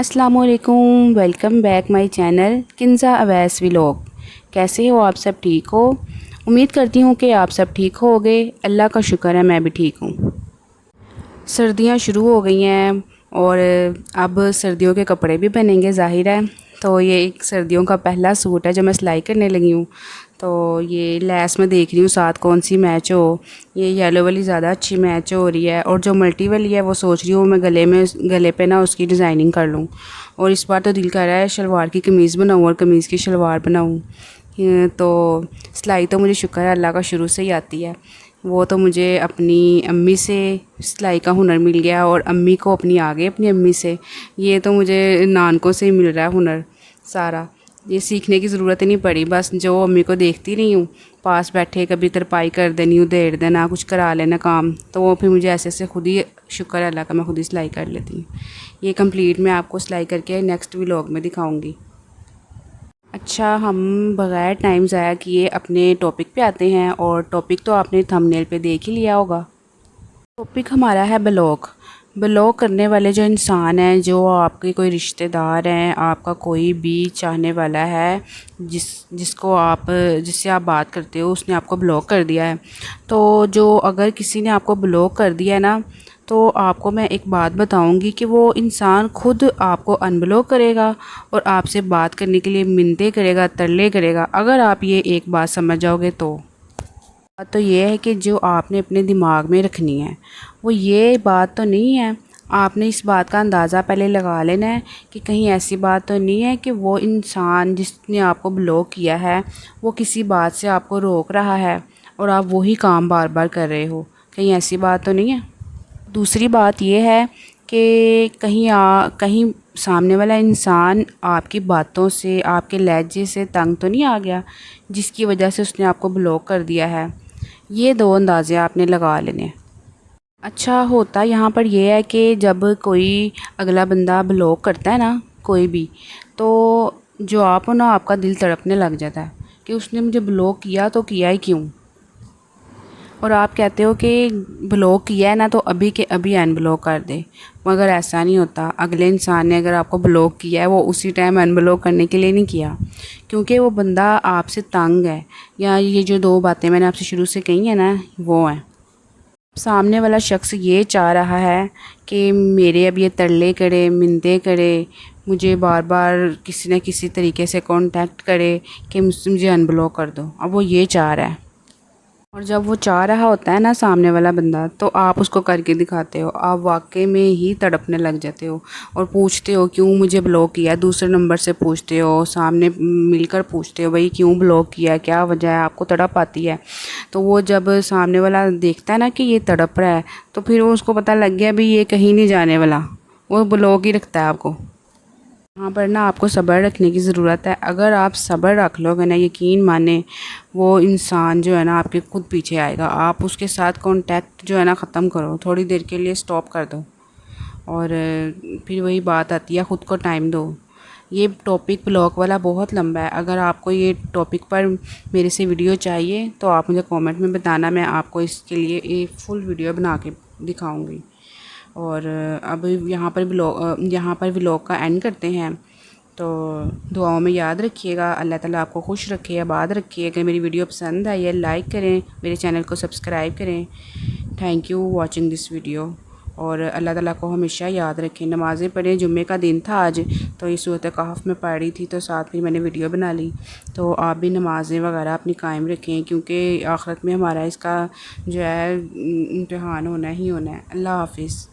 السلام علیکم، welcome back my channel Kinza Awais vlog. کیسے ہو آپ سب؟ ٹھیک ہو؟ امید کرتی ہوں کہ آپ سب ٹھیک ہو گے۔ اللہ کا شکر ہے میں بھی ٹھیک ہوں۔ سردیاں شروع ہو گئی ہیں اور اب سردیوں کے کپڑے بھی بنیں گے ظاہر ہے۔ تو یہ ایک سردیوں کا پہلا سوٹ ہے جو میں سلائی کرنے لگی ہوں۔ تو یہ لیس میں دیکھ رہی ہوں ساتھ کون سی میچ ہو۔ یہ یلو والی زیادہ اچھی میچ ہو رہی ہے، اور جو ملٹی والی ہے وہ سوچ رہی ہوں میں گلے پہ نا اس کی ڈیزائننگ کر لوں۔ اور اس بار تو دل کر رہا ہے شلوار کی قمیض بناؤں اور قمیض کی شلوار بناؤں۔ تو سلائی تو مجھے شکر ہے اللہ کا شروع سے ہی آتی ہے۔ وہ تو مجھے اپنی امی سے سلائی کا ہنر مل گیا، اور امی کو اپنی امی سے۔ یہ تو مجھے نانکوں سے ہی مل رہا ہے ہنر سارا۔ یہ سیکھنے کی ضرورت ہی نہیں پڑی، بس جو امی کو دیکھتی رہی ہوں پاس بیٹھے، کبھی ترپائی کر دینی، ادھیڑ دینا، کچھ کرا لینا کام، تو وہ پھر مجھے ایسے ایسے خود ہی شکر ہے اللہ کا میں خود ہی سلائی کر لیتی ہوں۔ یہ کمپلیٹ میں آپ کو سلائی کر کے نیکسٹ ولاگ میں دکھاؤں گی۔ اچھا، ہم بغیر ٹائم ضائع کیے اپنے ٹاپک پہ آتے ہیں، اور ٹاپک تو آپ نے تھمبنیل پہ دیکھ ہی لیا ہوگا۔ ٹاپک ہمارا ہے بلاگ۔ بلاگ کرنے والے جو انسان ہیں، جو آپ کے کوئی رشتہ دار ہیں، آپ کا کوئی بھی چاہنے والا ہے، جس سے آپ بات کرتے ہو، اس نے آپ کو بلاک کر دیا ہے، تو اگر کسی نے آپ کو بلاک کر دیا ہے نا، تو آپ کو میں ایک بات بتاؤں گی کہ وہ انسان خود آپ کو ان بلاک کرے گا اور آپ سے بات کرنے کے لیے منتیں کرے گا، ترلے کرے گا، اگر آپ یہ ایک بات سمجھ جاؤ گے تو۔ بات تو یہ ہے کہ جو آپ نے اپنے دماغ میں رکھنی ہے وہ یہ بات تو نہیں ہے، آپ نے اس بات کا اندازہ پہلے لگا لینا ہے کہ کہیں ایسی بات تو نہیں ہے کہ وہ انسان جس نے آپ کو بلاک کیا ہے وہ کسی بات سے آپ کو روک رہا ہے اور آپ وہی کام بار بار کر رہے ہو، کہیں ایسی بات تو نہیں ہے۔ دوسری بات یہ ہے کہ کہیں سامنے والا انسان آپ کی باتوں سے، آپ کے لہجے سے تنگ تو نہیں آ گیا جس کی وجہ سے اس نے آپ کو بلاک کر دیا ہے۔ یہ دو اندازے آپ نے لگا لینے۔ اچھا، ہوتا یہاں پر یہ ہے کہ جب کوئی اگلا بندہ بلاک کرتا ہے نا کوئی بھی، تو جو آپ ہو نا، آپ کا دل تڑپنے لگ جاتا ہے کہ اس نے مجھے بلاک کیا تو کیا ہی کیوں، اور آپ کہتے ہو کہ بلاک کیا ہے نا تو ابھی کے ابھی ان بلاک کر دے، مگر ایسا نہیں ہوتا۔ اگلے انسان نے اگر آپ کو بلاک کیا ہے وہ اسی ٹائم ان بلاک کرنے کے لیے نہیں کیا، کیونکہ وہ بندہ آپ سے تنگ ہے، یا یہ جو دو باتیں میں نے آپ سے شروع سے کہی ہیں نا وہ ہیں۔ سامنے والا شخص یہ چاہ رہا ہے کہ میرے اب یہ ترلے کرے، منتیں کرے، مجھے بار بار کسی نہ کسی طریقے سے کانٹیکٹ کرے کہ مجھے ان بلاک کر دو، اب وہ یہ چاہ رہا ہے۔ اور جب وہ چاہ رہا ہوتا ہے نا سامنے والا بندہ، تو آپ اس کو کر کے دکھاتے ہو، آپ واقعی میں ہی تڑپنے لگ جاتے ہو اور پوچھتے ہو کیوں مجھے بلاک کیا، دوسرے نمبر سے پوچھتے ہو، سامنے مل کر پوچھتے ہو بھائی کیوں بلاک کیا، کیا وجہ ہے، آپ کو تڑپ آتی ہے۔ تو وہ جب سامنے والا دیکھتا ہے نا کہ یہ تڑپ رہا ہے، تو پھر اس کو پتہ لگ گیا بھی یہ کہیں نہیں جانے والا، وہ بلاک ہی رکھتا ہے آپ کو۔ یہاں پر نا آپ کو صبر رکھنے کی ضرورت ہے۔ اگر آپ صبر رکھ لو گے نا، یقین مانیں وہ انسان جو ہے نا آپ کے خود پیچھے آئے گا۔ آپ اس کے ساتھ کانٹیکٹ جو ہے نا ختم کرو، تھوڑی دیر کے لیے سٹاپ کر دو، اور پھر وہی بات آتی ہے خود کو ٹائم دو۔ یہ ٹاپک بلاک والا بہت لمبا ہے، اگر آپ کو یہ ٹاپک پر میرے سے ویڈیو چاہیے تو آپ مجھے کامنٹ میں بتانا، میں آپ کو اس کے لیے ایک فل ویڈیو بنا کے دکھاؤں گی۔ اور اب یہاں پر ولاگ کا اینڈ کرتے ہیں، تو دعاؤں میں یاد رکھیے گا۔ اللہ تعالیٰ آپ کو خوش رکھے، آباد رکھے۔ اگر میری ویڈیو پسند آئی ہے لائک کریں، میرے چینل کو سبسکرائب کریں۔ Thank you watching this video, اور اللہ تعالیٰ کو ہمیشہ یاد رکھیں۔ نمازیں پڑھیں، جمعے کا دن تھا آج، تو یہ صورت کہف میں پڑھ رہی تھی، تو ساتھ میں نے ویڈیو بنا لی۔ تو آپ بھی نمازیں وغیرہ اپنی قائم رکھیں، کیونکہ آخرت میں ہمارا اس کا جو ہے امتحان ہونا ہی ہونا ہے۔ اللہ حافظ۔